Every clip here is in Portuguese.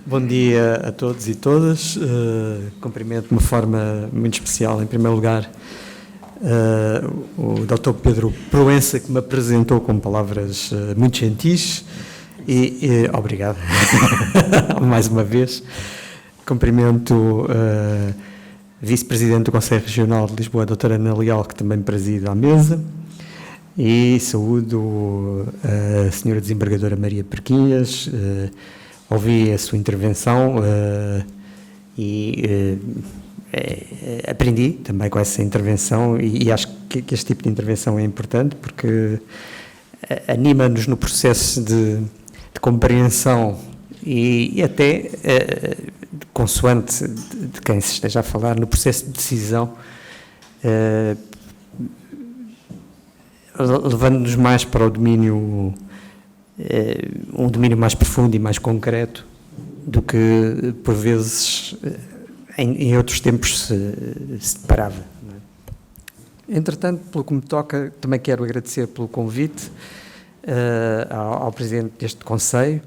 Bom dia a todos e todas. Cumprimento de uma forma muito especial, em primeiro lugar, o Dr. Pedro Proença, que me apresentou com palavras muito gentis e obrigado mais uma vez. Cumprimento a Vice-Presidente do Conselho Regional de Lisboa, a Doutora Ana Leal, que também preside à mesa, e saúdo a Senhora Desembargadora Maria Perquinhas. Ouvi a sua intervenção e aprendi também com essa intervenção e acho que este tipo de intervenção é importante porque anima-nos no processo de compreensão e até, consoante de quem se esteja a falar, no processo de decisão, levando-nos mais para o domínio, um domínio mais profundo e mais concreto do que, por vezes, em outros tempos se deparava. Entretanto, pelo que me toca, também quero agradecer pelo convite ao Presidente deste Conselho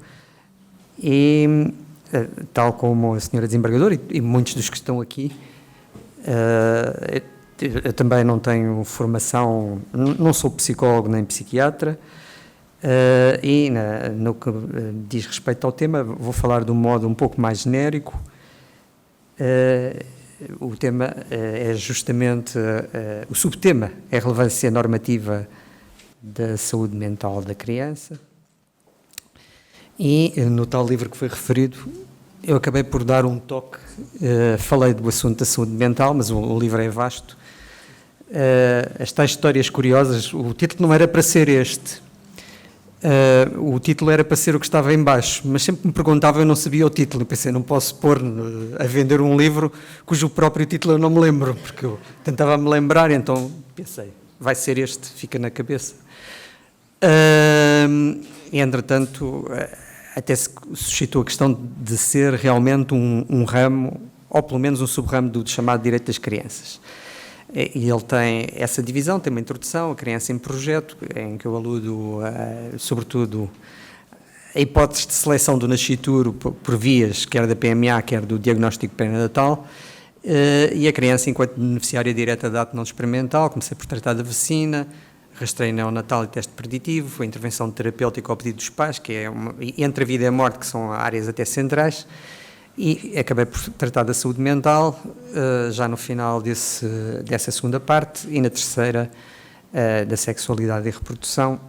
e, tal como a Senhora Desembargadora e muitos dos que estão aqui, eu também não tenho formação, não sou psicólogo nem psiquiatra, e no que diz respeito ao tema, vou falar de um modo um pouco mais genérico. O tema é justamente, o subtema é a relevância normativa da saúde mental da criança, e no tal livro que foi referido, eu acabei por dar um toque, falei do assunto da saúde mental, mas o livro é vasto. As tais histórias curiosas, o título não era para ser este. O título era para ser o que estava em baixo, mas sempre que me perguntava eu não sabia o título, eu pensei, não posso pôr a vender um livro cujo próprio título eu não me lembro, porque eu tentava me lembrar, então pensei, vai ser este, fica na cabeça. E entretanto, até se suscitou a questão de ser realmente um ramo, ou pelo menos um sub-ramo do chamado direito das crianças. E ele tem essa divisão, tem uma introdução, a criança em projeto, em que eu aludo, sobretudo, a hipótese de seleção do nascituro por vias, quer da PMA, quer do diagnóstico pré-natal, e a criança enquanto beneficiária direta da ato não experimental. Comecei por tratar da vacina, rastreio neonatal e teste preditivo, a intervenção terapêutica ao pedido dos pais, que é entre a vida e a morte, que são áreas até centrais, e acabei por tratar da saúde mental, já no final dessa segunda parte, e na terceira, da sexualidade e reprodução.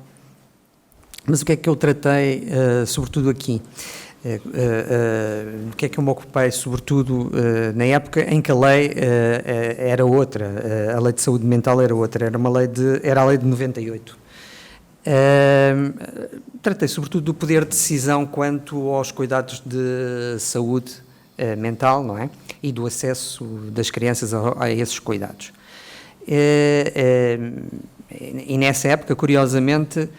Mas o que é que eu tratei, sobretudo aqui? O que é que eu me ocupei, sobretudo, na época em que a lei era outra, a lei de saúde mental era outra, era a lei de 98. Tratei sobretudo do poder de decisão quanto aos cuidados de saúde mental, não é? E do acesso das crianças a esses cuidados. E nessa época, curiosamente,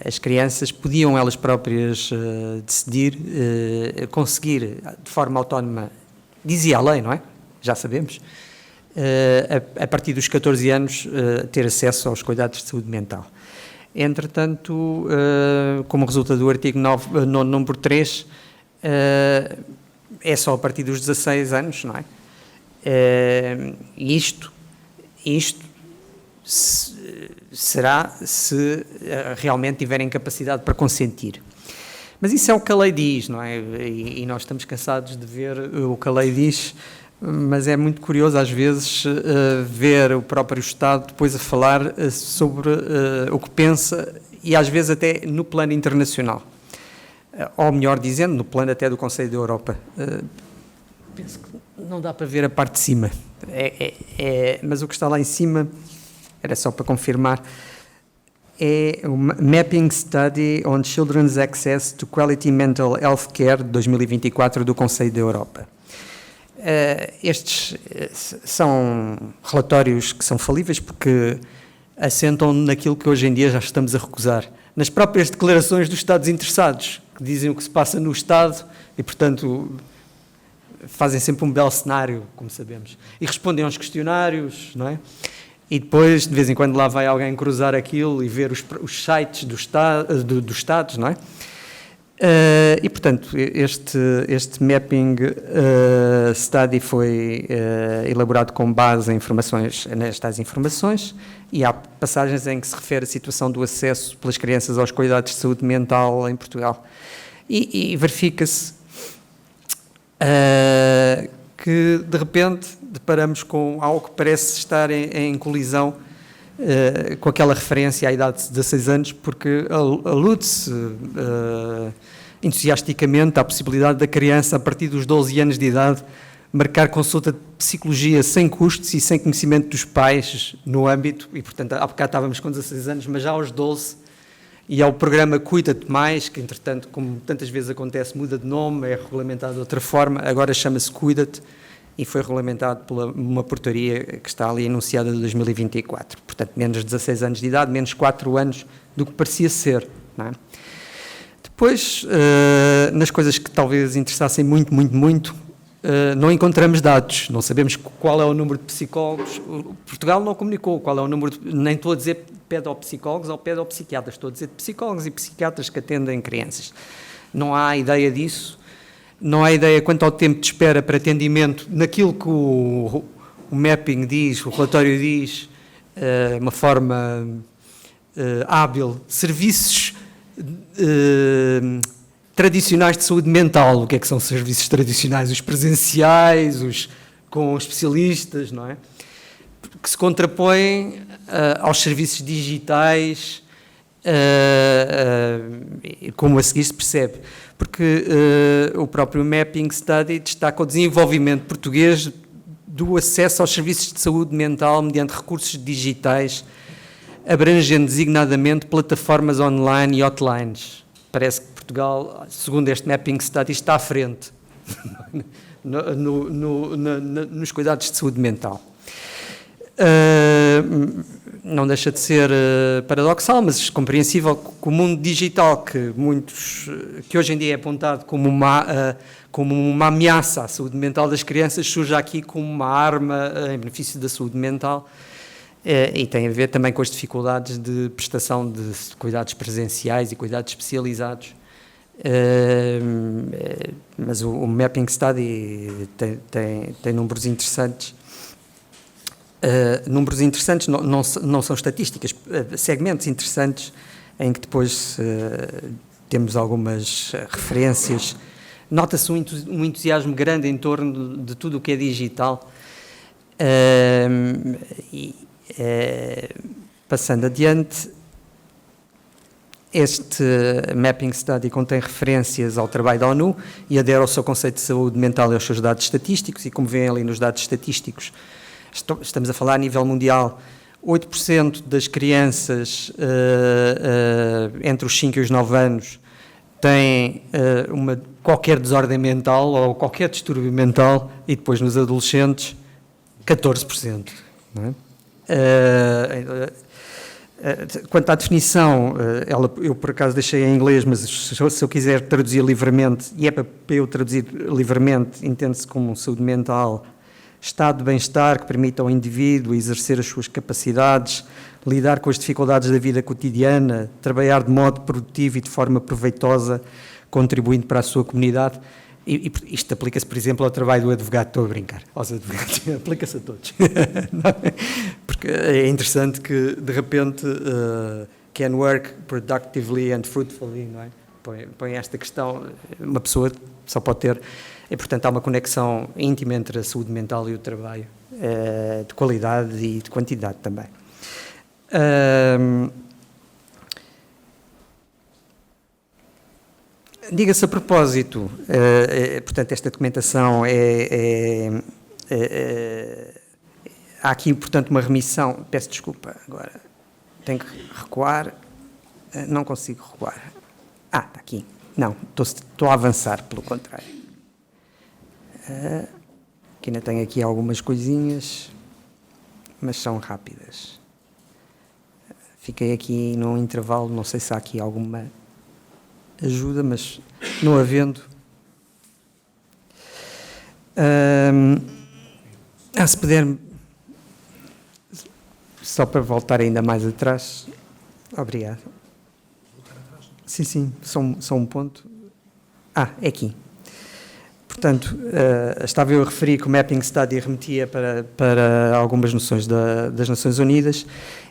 as crianças podiam elas próprias decidir, conseguir de forma autónoma, dizia a lei, não é? Já sabemos, a partir dos 14 anos, ter acesso aos cuidados de saúde mental. Entretanto, como resulta do artigo 9, número 3, é só a partir dos 16 anos, não é? Isto será se realmente tiverem capacidade para consentir. Mas isso é o que a lei diz, não é? E nós estamos cansados de ver o que a lei diz, mas é muito curioso às vezes ver o próprio Estado depois a falar sobre o que pensa e às vezes até no plano internacional, ou melhor dizendo, no plano até do Conselho da Europa. Penso que não dá para ver a parte de cima, mas o que está lá em cima, era só para confirmar, é o Mapping Study on Children's Access to Quality Mental Health Care de 2024 do Conselho da Europa. Estes são relatórios que são falíveis porque assentam naquilo que hoje em dia já estamos a recusar, nas próprias declarações dos Estados interessados, que dizem o que se passa no Estado e, portanto, fazem sempre um belo cenário, como sabemos, e respondem aos questionários, não é? E depois, de vez em quando, lá vai alguém cruzar aquilo e ver os sites dos Estados, não é? E, portanto, este mapping study foi elaborado com base em nestas informações, e há passagens em que se refere à situação do acesso pelas crianças aos cuidados de saúde mental em Portugal. E verifica-se que, de repente, deparamos com algo que parece estar em colisão com aquela referência à idade de 16 anos, porque alude-se entusiasticamente à possibilidade da criança, a partir dos 12 anos de idade, marcar consulta de psicologia sem custos e sem conhecimento dos pais no âmbito, e portanto há bocado estávamos com 16 anos, mas já aos 12, e ao programa Cuida-te Mais, que entretanto, como tantas vezes acontece, muda de nome, é regulamentado de outra forma, agora chama-se Cuida-te, e foi regulamentado por uma portaria que está ali anunciada de 2024. Portanto, menos 16 anos de idade, menos 4 anos do que parecia ser. Não é? Depois, nas coisas que talvez interessassem muito, não encontramos dados, não sabemos qual é o número de psicólogos. Portugal não comunicou qual é o número, nem estou a dizer pedopsicólogos ou pedopsiquiatras, estou a dizer psicólogos e psiquiatras que atendem crianças. Não há ideia disso. Não há ideia quanto ao tempo de espera para atendimento naquilo que o mapping diz, o relatório diz, uma forma hábil, serviços tradicionais de saúde mental. O que é que são serviços tradicionais? Os presenciais, os com especialistas, não é? Que se contrapõem aos serviços digitais, como a seguir se percebe. Porque o próprio Mapping Study destaca o desenvolvimento português do acesso aos serviços de saúde mental mediante recursos digitais, abrangendo designadamente plataformas online e hotlines. Parece que Portugal, segundo este Mapping Study, está à frente nos cuidados de saúde mental. Não deixa de ser paradoxal, mas compreensível que o mundo digital, que hoje em dia é apontado como uma ameaça à saúde mental das crianças, surge aqui como uma arma em benefício da saúde mental, e tem a ver também com as dificuldades de prestação de cuidados presenciais e cuidados especializados. Mas o Mapping Study tem números interessantes. Números interessantes, não são estatísticas, segmentos interessantes em que depois temos algumas referências. Nota-se um entusiasmo grande em torno de tudo o que é digital. Passando adiante, este Mapping Study contém referências ao trabalho da ONU e adere ao seu conceito de saúde mental e aos seus dados estatísticos, e como veem ali nos dados estatísticos, estamos a falar a nível mundial, 8% das crianças entre os 5 e os 9 anos têm qualquer desordem mental ou qualquer distúrbio mental, e depois nos adolescentes 14%. Não é? Quanto à definição, eu por acaso deixei em inglês, mas se eu quiser traduzir livremente, e é para eu traduzir livremente, entende-se como saúde mental: estado de bem-estar que permita ao indivíduo exercer as suas capacidades, lidar com as dificuldades da vida cotidiana, trabalhar de modo produtivo e de forma proveitosa, contribuindo para a sua comunidade. E isto aplica-se, por exemplo, ao trabalho do advogado. Estou a brincar, aos advogados, aplica-se a todos. Porque é interessante que, de repente, can work productively and fruitfully, não é? Põe esta questão, uma pessoa só pode ter... E, portanto, há uma conexão íntima entre a saúde mental e o trabalho, de qualidade e de quantidade também. Diga-se a propósito, portanto, esta documentação há aqui, portanto, uma remissão. Peço desculpa, agora tenho que recuar, não consigo recuar. Está aqui. Não, estou a avançar, pelo contrário. Que ainda tenho aqui algumas coisinhas, mas são rápidas. Fiquei aqui num intervalo, não sei se há aqui alguma ajuda, mas não havendo. Se puder, só para voltar ainda mais atrás. Obrigado. Sim, só um ponto. É aqui. Portanto, estava eu a referir que o Mapping Study remetia para algumas noções das Nações Unidas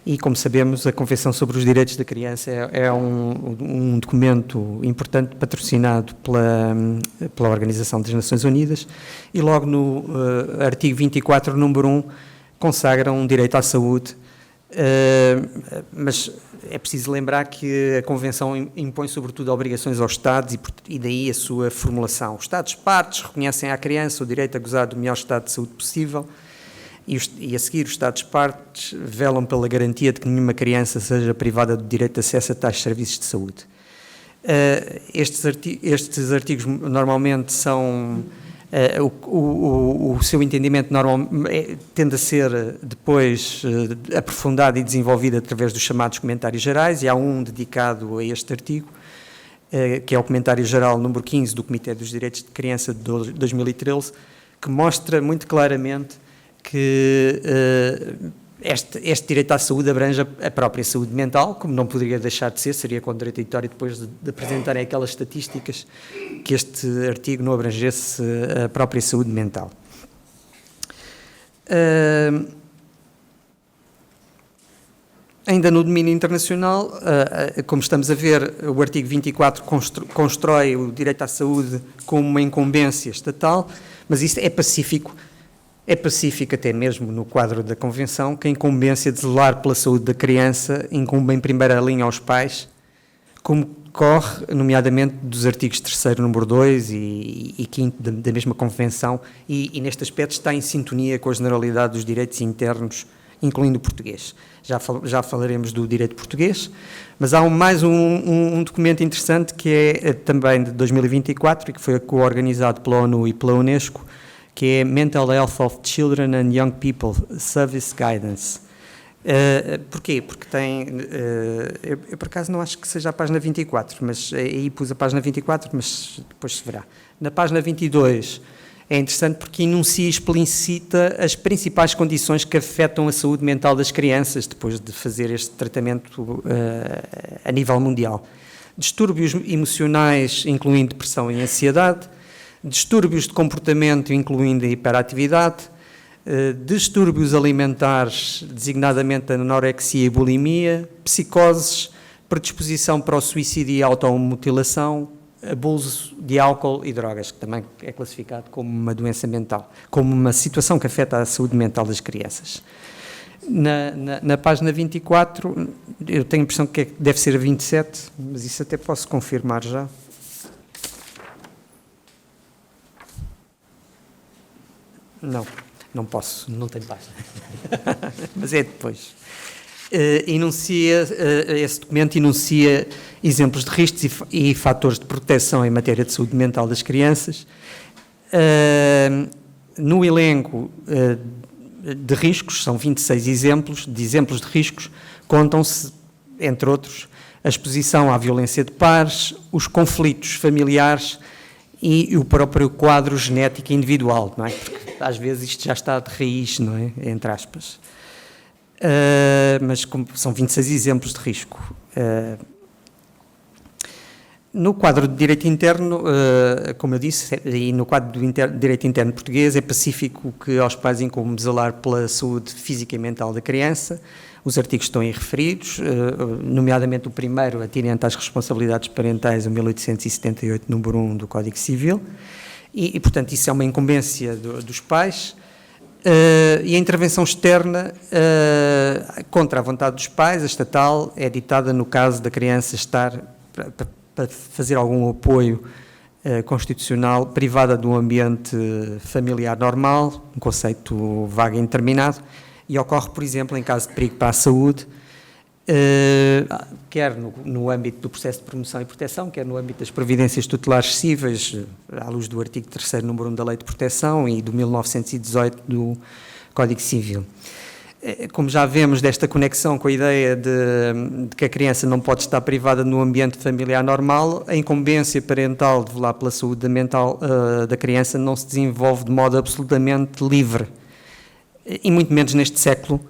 e, como sabemos, a Convenção sobre os Direitos da Criança é um documento importante patrocinado pela Organização das Nações Unidas e logo no artigo 24, número 1, consagra um direito à saúde, mas é preciso lembrar que a Convenção impõe sobretudo obrigações aos Estados e daí a sua formulação. Os Estados-partes reconhecem à criança o direito a gozar do melhor estado de saúde possível e a seguir os Estados-partes velam pela garantia de que nenhuma criança seja privada do direito de acesso a tais serviços de saúde. Estes artigos normalmente são... o seu entendimento tende a ser depois aprofundado e desenvolvido através dos chamados comentários gerais, e há um dedicado a este artigo, que é o comentário geral número 15 do Comitê dos Direitos de Criança de 2013, que mostra muito claramente que este direito à saúde abrange a própria saúde mental, como não poderia deixar de ser, seria contraditório depois de apresentarem aquelas estatísticas que este artigo não abrangesse a própria saúde mental. Ainda no domínio internacional, como estamos a ver, o artigo 24 constrói o direito à saúde como uma incumbência estatal, mas isso é pacífico até mesmo no quadro da Convenção, que a incumbência de zelar pela saúde da criança incumbe em primeira linha aos pais, como corre, nomeadamente, dos artigos 3º, número 2 e 5º da mesma Convenção, e neste aspecto está em sintonia com a generalidade dos direitos internos, incluindo o português. Já falaremos do direito português, mas há mais um documento interessante que é também de 2024 e que foi coorganizado pela ONU e pela Unesco, que é Mental Health of Children and Young People Service Guidance. Porquê? Porque tem... eu por acaso não acho que seja a página 24, mas aí pus a página 24, mas depois se verá. Na página 22 é interessante porque enuncia e explicita as principais condições que afetam a saúde mental das crianças depois de fazer este tratamento a nível mundial. Distúrbios emocionais, incluindo depressão e ansiedade, distúrbios de comportamento, incluindo a hiperatividade, distúrbios alimentares, designadamente anorexia e bulimia, psicoses, predisposição para o suicídio e automutilação, abuso de álcool e drogas, que também é classificado como uma doença mental, como uma situação que afeta a saúde mental das crianças. Na página 24, eu tenho a impressão que deve ser a 27, mas isso até posso confirmar já. Não posso, não tenho página. Mas é depois. Esse documento enuncia exemplos de riscos e fatores de proteção em matéria de saúde mental das crianças. No elenco de riscos, são 26 exemplos de riscos, contam-se, entre outros, a exposição à violência de pares, os conflitos familiares e o próprio quadro genético individual, não é? Porque às vezes isto já está de raiz, não é? Entre aspas. Mas são 26 exemplos de risco. No quadro de direito interno, como eu disse, e no quadro do direito interno português, é pacífico que aos pais incumbe zelar pela saúde física e mental da criança. Os artigos estão aí referidos, nomeadamente o primeiro, atinente às responsabilidades parentais, o 1878, número 1 do Código Civil, e portanto, isso é uma incumbência dos pais. E a intervenção externa contra a vontade dos pais, a estatal, é ditada no caso da criança estar para fazer algum apoio constitucional privada de um ambiente familiar normal, um conceito vago e indeterminado, e ocorre, por exemplo, em caso de perigo para a saúde, quer no âmbito do processo de promoção e proteção, quer no âmbito das providências tutelares cíveis, à luz do artigo 3º, número 1 da Lei de Proteção e do 1918 do Código Civil. Como já vemos desta conexão com a ideia de que a criança não pode estar privada no ambiente familiar normal, a incumbência parental de velar pela saúde mental da criança não se desenvolve de modo absolutamente livre, e muito menos neste século.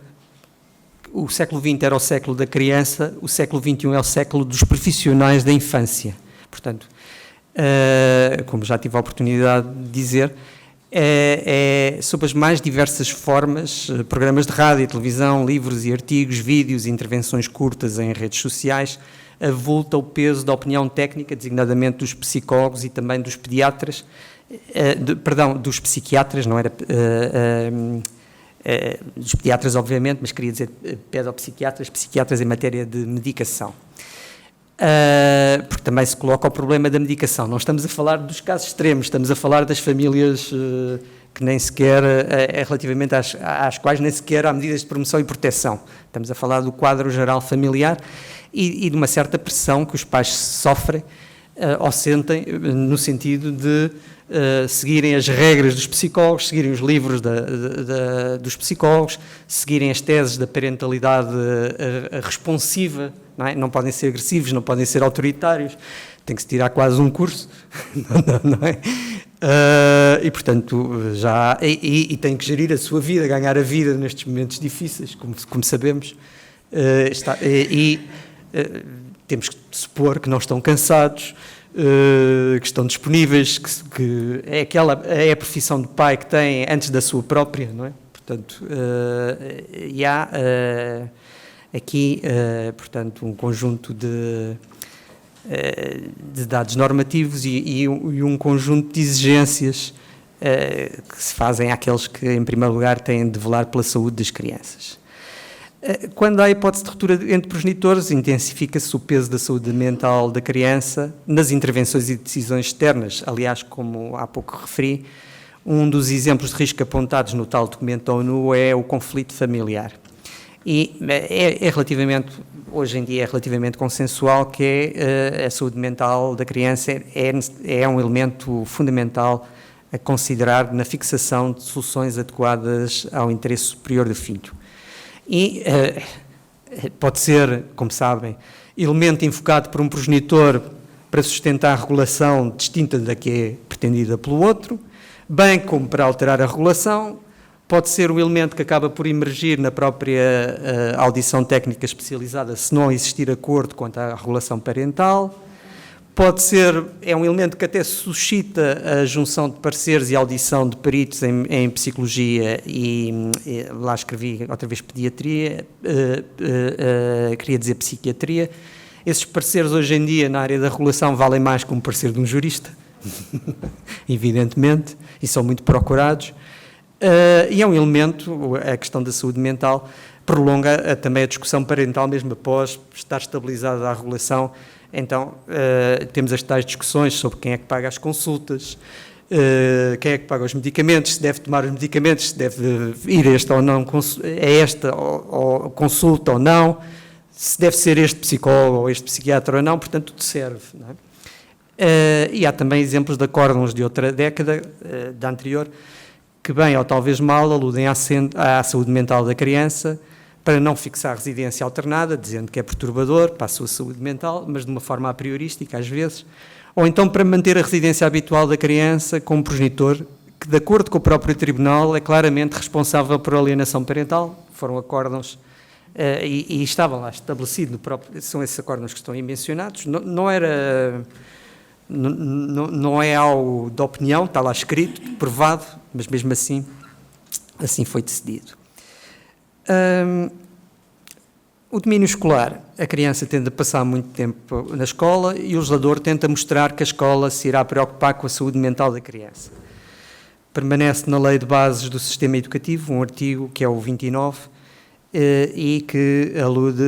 O século XX era o século da criança, o século XXI é o século dos profissionais da infância. Portanto, como já tive a oportunidade de dizer, sob as mais diversas formas, programas de rádio, televisão, livros e artigos, vídeos, intervenções curtas em redes sociais, avulta o peso da opinião técnica, designadamente dos psicólogos e também dos pediatras, dos psiquiatras, não era... dos pediatras, obviamente, mas queria dizer pedopsiquiatras, psiquiatras em matéria de medicação. Porque também se coloca o problema da medicação. Não estamos a falar dos casos extremos, estamos a falar das famílias que nem sequer, relativamente às quais nem sequer há medidas de promoção e proteção. Estamos a falar do quadro geral familiar e de uma certa pressão que os pais sofrem ou sentem no sentido de seguirem as regras dos psicólogos, seguirem os livros dos psicólogos, seguirem as teses da parentalidade responsiva, não é? Não podem ser agressivos, não podem ser autoritários, tem que se tirar quase um curso, não é? E portanto, e tem que gerir a sua vida, ganhar a vida nestes momentos difíceis, como sabemos, temos que supor que não estão cansados, que estão disponíveis, que é a profissão de pai que têm antes da sua própria, não é? Portanto, e há aqui, portanto, um conjunto de dados normativos e um conjunto de exigências que se fazem àqueles que, em primeiro lugar, têm de velar pela saúde das crianças. Quando há hipótese de ruptura entre progenitores, intensifica-se o peso da saúde mental da criança nas intervenções e decisões externas. Aliás, como há pouco referi, um dos exemplos de risco apontados no tal documento da ONU é o conflito familiar. E hoje em dia é relativamente consensual que a saúde mental da criança é um elemento fundamental a considerar na fixação de soluções adequadas ao interesse superior do filho. E pode ser, como sabem, elemento invocado por um progenitor para sustentar a regulação distinta da que é pretendida pelo outro, bem como para alterar a regulação, pode ser um elemento que acaba por emergir na própria audição técnica especializada se não existir acordo quanto à regulação parental, é um elemento que até suscita a junção de pareceres e audição de peritos em psicologia e lá escrevi outra vez pediatria, queria dizer psiquiatria. Esses pareceres hoje em dia na área da regulação valem mais que um parecer de um jurista, evidentemente, e são muito procurados. E é um elemento, a questão da saúde mental, prolonga também a discussão parental mesmo após estar estabilizada a regulação. Então, temos as tais discussões sobre quem é que paga as consultas, quem é que paga os medicamentos, se deve tomar os medicamentos, se deve ir a esta ou não, ou consulta ou não, se deve ser este psicólogo ou este psiquiatra ou não, portanto, tudo serve, não é? E há também exemplos de acórdãos de outra década, da anterior, que bem ou talvez mal aludem à saúde mental da criança, para não fixar residência alternada, dizendo que é perturbador para a sua saúde mental, mas de uma forma a priorística, às vezes, ou então para manter a residência habitual da criança com um progenitor que, de acordo com o próprio tribunal, é claramente responsável por alienação parental. Foram acórdãos e estavam lá estabelecidos, são esses acórdãos que estão aí mencionados. Não é algo de opinião, está lá escrito, provado, mas mesmo assim foi decidido. O domínio escolar, a criança tende a passar muito tempo na escola e o legislador tenta mostrar que a escola se irá preocupar com a saúde mental da criança. Permanece na lei de bases do sistema educativo um artigo que é o 29 e que alude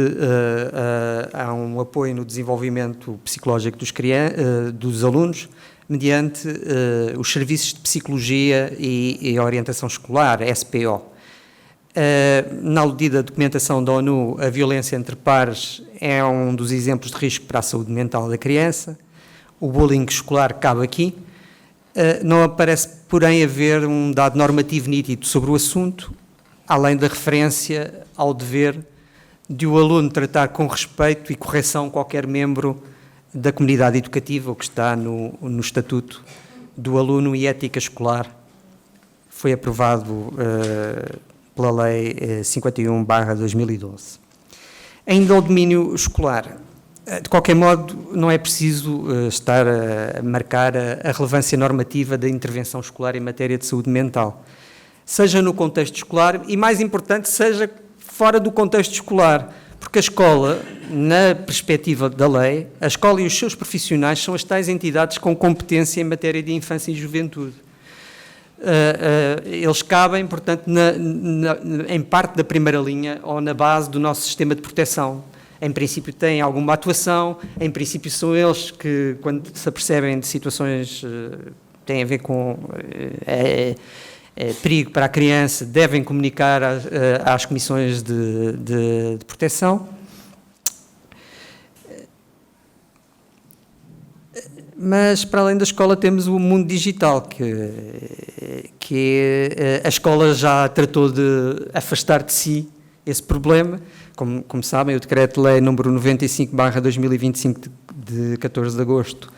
a um apoio no desenvolvimento psicológico dos alunos mediante os serviços de psicologia e orientação escolar, SPO. Na aludida documentação da ONU, a violência entre pares é um dos exemplos de risco para a saúde mental da criança. O bullying escolar cabe aqui. Não aparece, porém, haver um dado normativo nítido sobre o assunto, além da referência ao dever de o aluno tratar com respeito e correção qualquer membro da comunidade educativa, o que está no Estatuto do Aluno e Ética Escolar. Foi aprovado pela Lei 51/2012. Ainda ao domínio escolar, De qualquer modo, não é preciso estar a marcar a relevância normativa da intervenção escolar em matéria de saúde mental, seja no contexto escolar e, mais importante, seja fora do contexto escolar, porque a escola, na perspectiva da lei, a escola e os seus profissionais são as tais entidades com competência em matéria de infância e juventude. Eles cabem, portanto, em parte da primeira linha ou na base do nosso sistema de proteção. Em princípio têm alguma atuação, em princípio são eles que, quando se apercebem de situações que têm a ver com perigo para a criança, devem comunicar às comissões de proteção. Mas, para além da escola, temos o mundo digital, que a escola já tratou de afastar de si esse problema. Como sabem, o Decreto-Lei número 95/2025, de 14 de agosto,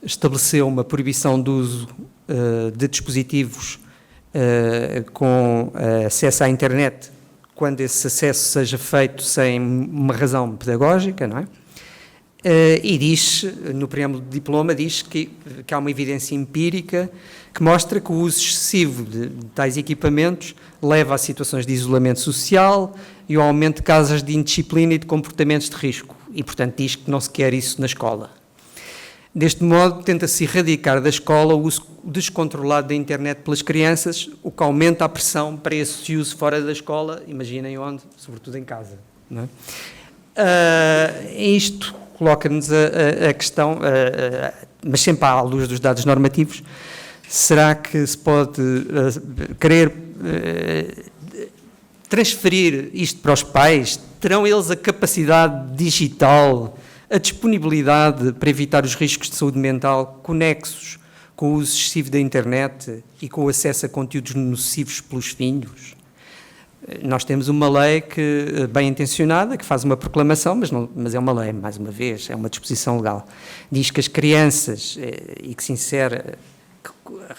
estabeleceu uma proibição do uso de dispositivos com acesso à internet, quando esse acesso seja feito sem uma razão pedagógica, não é? E diz, no preâmbulo do diploma, diz que há uma evidência empírica que mostra que o uso excessivo de tais equipamentos leva a situações de isolamento social e ao aumento de casos de indisciplina e de comportamentos de risco. E, portanto, diz que não se quer isso na escola. Deste modo, tenta-se erradicar da escola o uso descontrolado da internet pelas crianças, o que aumenta a pressão para esse uso fora da escola, imaginem onde, sobretudo em casa. Não é? Isto coloca-nos a questão, mas sempre à luz dos dados normativos, será que se pode querer transferir isto para os pais? Terão eles a capacidade digital, a disponibilidade para evitar os riscos de saúde mental conexos com o uso excessivo da internet e com o acesso a conteúdos nocivos pelos filhos? Nós temos uma lei bem intencionada, que faz uma proclamação, mas é uma lei, mais uma vez, é uma disposição legal. Diz que as crianças, e que se insere, que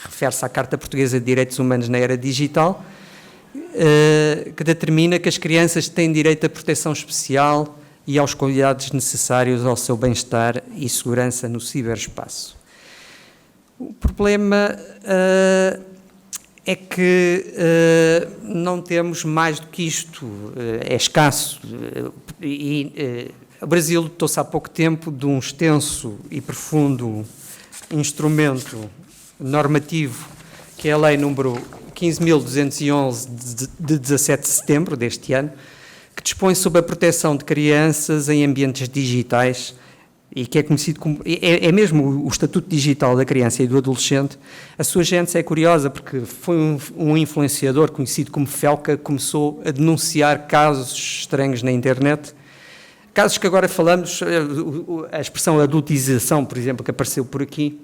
refere-se à Carta Portuguesa de Direitos Humanos na Era Digital, que determina que as crianças têm direito à proteção especial e aos cuidados necessários ao seu bem-estar e segurança no ciberespaço. O problema é que não temos mais do que isto, é escasso. O Brasil dotou-se há pouco tempo de um extenso e profundo instrumento normativo, que é a Lei número 15.211, de 17 de setembro deste ano, que dispõe sobre a proteção de crianças em ambientes digitais e que é conhecido como, é mesmo o Estatuto Digital da Criança e do Adolescente. A sua gênese é curiosa porque foi um influenciador conhecido como Felca que começou a denunciar casos estranhos na internet, casos que agora falamos, a expressão adultização, por exemplo, que apareceu por aqui,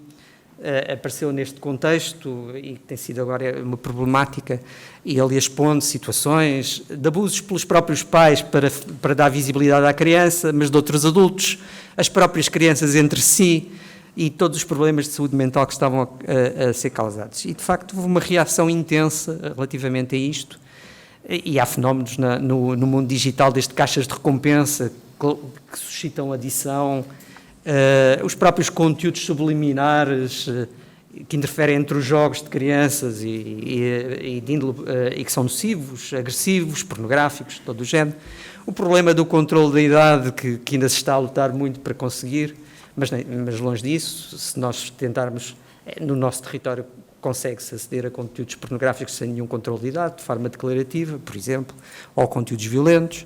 apareceu neste contexto e que tem sido agora uma problemática, e ele expondo situações de abusos pelos próprios pais para dar visibilidade à criança, mas de outros adultos, as próprias crianças entre si e todos os problemas de saúde mental que estavam a ser causados. E, de facto, houve uma reação intensa relativamente a isto, e há fenómenos no mundo digital, desde caixas de recompensa que suscitam adição, os próprios conteúdos subliminares que interferem entre os jogos de crianças e que são nocivos, agressivos, pornográficos, de todo o género. O problema do controle da idade, que ainda se está a lutar muito para conseguir, mas longe disso, se nós tentarmos, no nosso território consegue-se aceder a conteúdos pornográficos sem nenhum controle de idade, de forma declarativa, por exemplo, ou conteúdos violentos.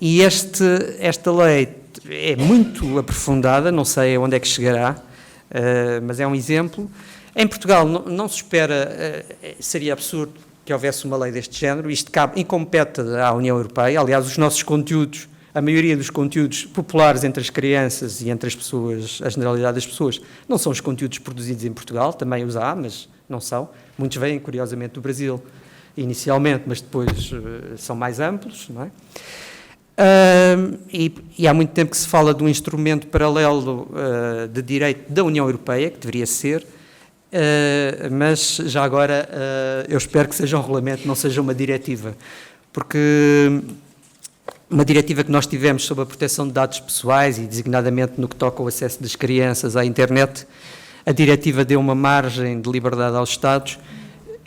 E esta lei é muito aprofundada, não sei onde é que chegará, mas é um exemplo. Em Portugal não se espera, seria absurdo que houvesse uma lei deste género, isto cabe e compete à União Europeia. Aliás, os nossos conteúdos, a maioria dos conteúdos populares entre as crianças e entre as pessoas, a generalidade das pessoas, não são os conteúdos produzidos em Portugal, também os há, mas não são. Muitos vêm, curiosamente, do Brasil inicialmente, mas depois são mais amplos, não é? E há muito tempo que se fala de um instrumento paralelo de direito da União Europeia, que deveria ser, mas já agora eu espero que seja um regulamento, não seja uma diretiva, porque uma diretiva que nós tivemos sobre a proteção de dados pessoais e designadamente no que toca ao acesso das crianças à internet, a diretiva deu uma margem de liberdade aos Estados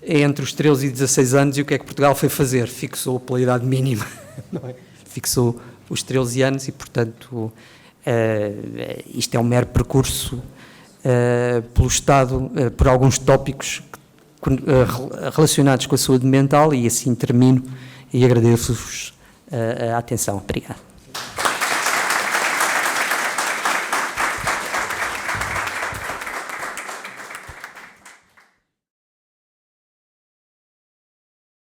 entre os 13 e 16 anos, e o que é que Portugal foi fazer? Fixou pela idade mínima, não é? Fixou os 13 anos e, portanto, isto é um mero percurso pelo Estado, por alguns tópicos relacionados com a saúde mental, e assim termino e agradeço-vos a atenção. Obrigado.